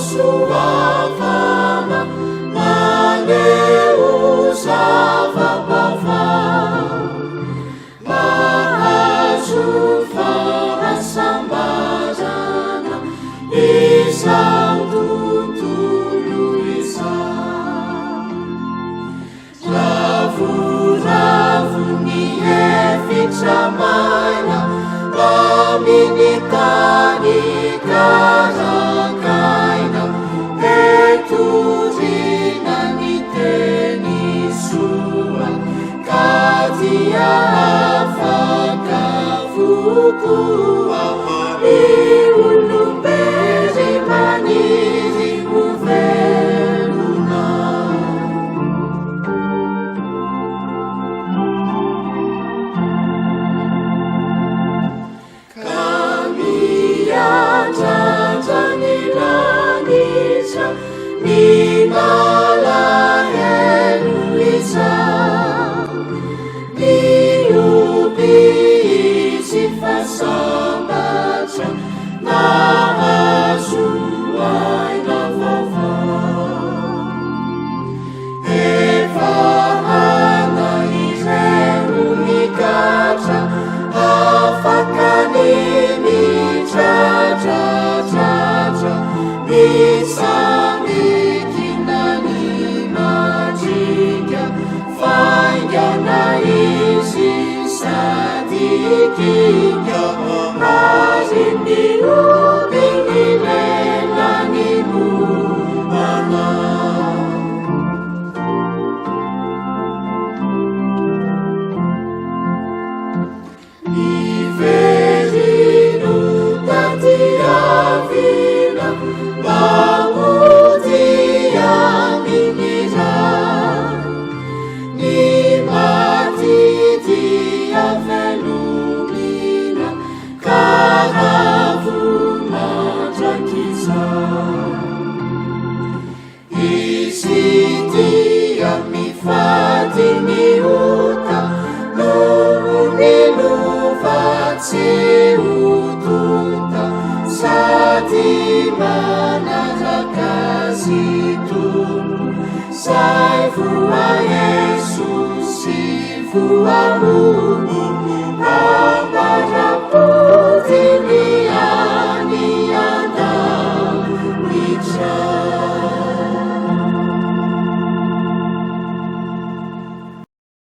soavana maneo zava-baovao mahazo fahasambarana izao tontolo izao ravoravo-ny efitra maina amin'ny tany karakaina etorina ny teny soa ka dia afaka vokoa ny olombely maniry ho velona. Ny malahelo izao ny oby tsy fasambatra nahazo aina vaovao efa hana ireo mikatra afaka ny mitratratratra misambikina ny majika faingana izy sady kinga mariny oby ny lelany momana. Iverino taty avina mamodia minira ny maty dia velomina karavomandrakizao izy dia mifady ny ota noho ny lovatsy otota sady manaraka azy tono zay voa Jesosy voa Mungu